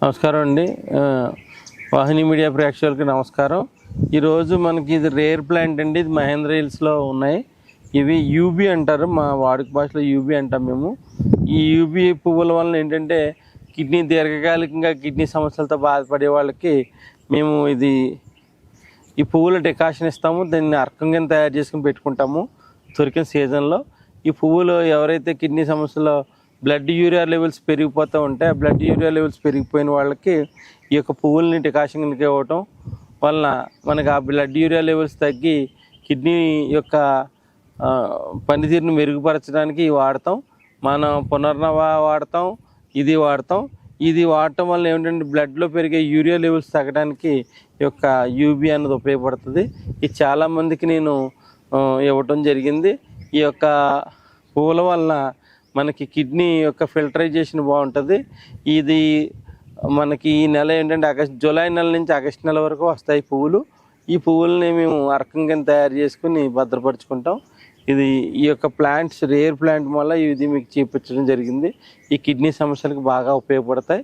నమస్కారం అండి. వాహిని మీడియా ప్రేక్షకులకి నమస్కారం. ఈరోజు మనకి ఇది రేర్ ప్లాంట్ అండి. ఇది మహేంద్ర హిల్స్లో ఉన్నాయి. ఇవి యూబీ అంటారు, మా వాడుక భాషలో యూబీ అంటాం మేము. ఈ యూబీ పువ్వుల వలన ఏంటంటే దీర్ఘకాలికంగా కిడ్నీ సమస్యలతో బాధపడే వాళ్ళకి మేము ఈ పువ్వుల డికాషన్ ఇస్తాము. దీన్ని అర్కం కింద తయారు చేసుకుని పెట్టుకుంటాము దొరికిన సీజన్లో. ఈ పువ్వులు ఎవరైతే కిడ్నీ సమస్యలో బ్లడ్ యూరియా లెవెల్స్ పెరిగిపోతూ ఉంటే, బ్లడ్ యూరియా లెవెల్స్ పెరిగిపోయిన వాళ్ళకి ఈ యొక్క పువ్వుల్ని డికాషన్కి ఇవ్వటం వలన మనకి ఆ బ్లడ్ యూరియా లెవెల్స్ తగ్గి కిడ్నీ యొక్క పనితీరుని మెరుగుపరచడానికి వాడతాం. మనం పునర్నవ వాడతాం, ఇది వాడతాం. ఇది వాడటం వల్ల ఏమిటంటే బ్లడ్లో పెరిగే యూరియా లెవెల్స్ తగ్గడానికి ఈ యొక్క యూబీ అన్నది ఉపయోగపడుతుంది. ఇది చాలామందికి నేను ఇవ్వటం జరిగింది. ఈ యొక్క పువ్వుల వలన మనకి కిడ్నీ యొక్క ఫిల్టరైజేషన్ బాగుంటుంది. ఇది మనకి ఈ నెల ఏంటంటే జూలై నెల నుంచి ఆగస్టు నెల వరకు వస్తాయి పువ్వులు. ఈ పువ్వులని మేము అర్కం కింద తయారు చేసుకుని భద్రపరుచుకుంటాం. ఈ యొక్క ప్లాంట్స్ రేర్ ప్లాంట్ వల్ల ఇది మీకు చూపించడం జరిగింది. ఈ కిడ్నీ సమస్యలకు బాగా ఉపయోగపడతాయి.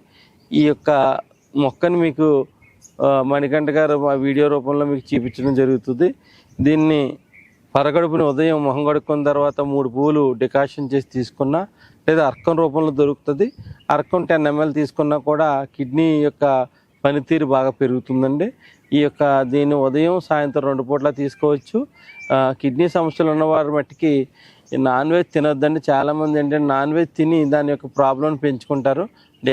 ఈ యొక్క మొక్కను మీకు మణికంఠ గారు మా వీడియో రూపంలో మీకు చూపించడం జరుగుతుంది. దీన్ని పరగడుపుని ఉదయం మొహం కడుక్కున్న తర్వాత 3 పువ్వులు డికాషన్ చేసి తీసుకున్నా, లేదా అర్కం రూపంలో దొరుకుతుంది. అర్కం 10 ml తీసుకున్నా కూడా కిడ్నీ యొక్క పనితీరు బాగా పెరుగుతుందండి. దీన్ని ఉదయం సాయంత్రం 2 పూట్ల తీసుకోవచ్చు. కిడ్నీ సమస్యలు ఉన్నవారి మట్టికి నాన్ వెజ్ తినొద్దండి. చాలామంది ఏంటంటే నాన్ వెజ్ తిని దాని యొక్క ప్రాబ్లం పెంచుకుంటారు.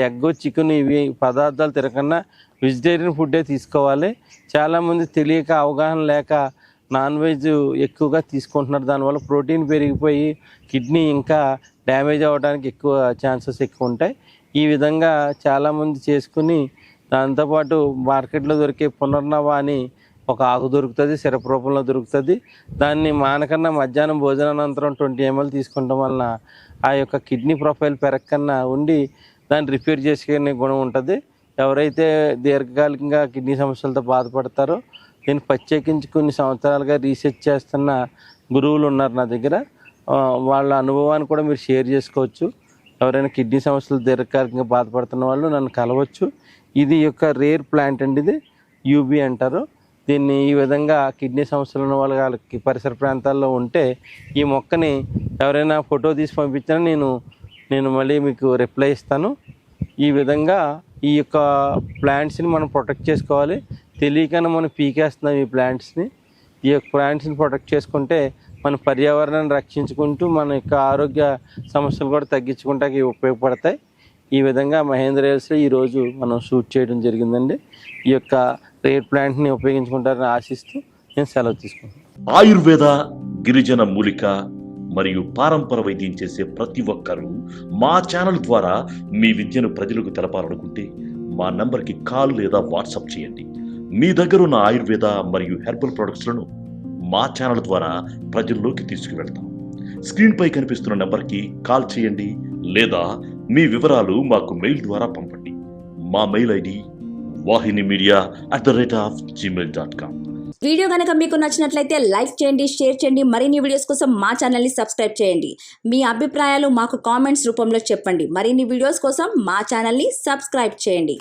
ఎగ్, చికెన్ ఇవి పదార్థాలు తినకన్నా వెజిటేరియన్ ఫుడ్డే తీసుకోవాలి. చాలామంది తెలియక, అవగాహన లేక నాన్ వెజ్ ఎక్కువగా తీసుకుంటున్నారు. దానివల్ల ప్రోటీన్ పెరిగిపోయి కిడ్నీ ఇంకా డ్యామేజ్ అవ్వడానికి ఛాన్సెస్ ఎక్కువ ఉంటాయి. ఈ విధంగా చాలామంది చేసుకుని దాంతోపాటు మార్కెట్లో దొరికే పునర్నవ అని ఒక ఆకు దొరుకుతుంది, సిరప్ రూపంలో దొరుకుతుంది. దాన్ని మానకన్నా మధ్యాహ్నం భోజనానంతరం 20 ml తీసుకుంటాం వలన ఆ యొక్క కిడ్నీ ప్రొఫైల్ పెరగకన్నా ఉండి దాన్ని రిపేర్ చేసుకునే గుణం ఉంటుంది. ఎవరైతే దీర్ఘకాలికంగా కిడ్నీ సమస్యలతో బాధపడతారో నేను ప్రత్యేకించి కొన్ని సంవత్సరాలుగా రీసెర్చ్ చేస్తున్న గురువులు ఉన్నారు నా దగ్గర. వాళ్ళ అనుభవాన్ని కూడా మీరు షేర్ చేసుకోవచ్చు. ఎవరైనా కిడ్నీ సమస్యలు దీర్ఘకాలికంగా బాధపడుతున్న వాళ్ళు నన్ను కలవచ్చు. ఇది యొక్క రేర్ ప్లాంట్ అండి. ఇది యూబీ అంటారు. దీన్ని ఈ విధంగా కిడ్నీ సమస్యలు ఉన్న వాళ్ళకి పరిసర ప్రాంతాల్లో ఉంటే ఈ మొక్కని ఎవరైనా ఫోటో తీసి పంపించినా నేను మళ్ళీ మీకు రిప్లై ఇస్తాను. ఈ విధంగా ఈ యొక్క ప్లాంట్స్ని మనం ప్రొటెక్ట్ చేసుకోవాలి. తెలియకనే మనం పీకేస్తున్నాం ఈ ప్లాంట్స్ని. ఈ యొక్క ప్లాంట్స్ని ప్రొటెక్ట్ చేసుకుంటే మన పర్యావరణాన్ని రక్షించుకుంటూ మన యొక్క ఆరోగ్య సమస్యలు కూడా తగ్గించుకుంటానికి ఉపయోగపడతాయి. ఈ విధంగా మహేంద్ర హిల్స్లో ఈరోజు మనం షూట్ చేయడం జరిగిందండి. ఈ యొక్క రేర్ ప్లాంట్ని ఉపయోగించుకుంటారని ఆశిస్తూ నేను సెలవు తీసుకుంటాను. ఆయుర్వేద, గిరిజన మూలిక మరియు పారంపర వైద్యం చేసే ప్రతి ఒక్కరూ మా ఛానల్ ద్వారా మీ విద్యను ప్రజలకు తెలపాలనుకుంటే మా నంబర్కి కాల్ లేదా వాట్సాప్ చేయండి. మీ దగ్గర ఉన్న ఆయుర్వేద మరియు హెర్బల్ ప్రొడక్ట్స్లను మా ఛానల్ ద్వారా ప్రజల్లోకి తీసుకువెళ్తాం. స్క్రీన్పై కనిపిస్తున్న నెంబర్కి కాల్ చేయండి లేదా మీ వివరాలు మాకు మెయిల్ ద్వారా పంపండి. మా మెయిల్ ఐడి wahinimedia@gmail.com. వీడియో కనుక మీకు నచ్చినట్లయితే లైక్ చేయండి, షేర్ చేయండి. మరిన్ని వీడియోస్ కోసం మా ఛానల్ని సబ్స్క్రైబ్ చేయండి. మీ అభిప్రాయాలు మాకు కామెంట్స్ రూపంలో చెప్పండి. మరిన్ని వీడియోస్ కోసం మా ఛానల్ని సబ్స్క్రైబ్ చేయండి.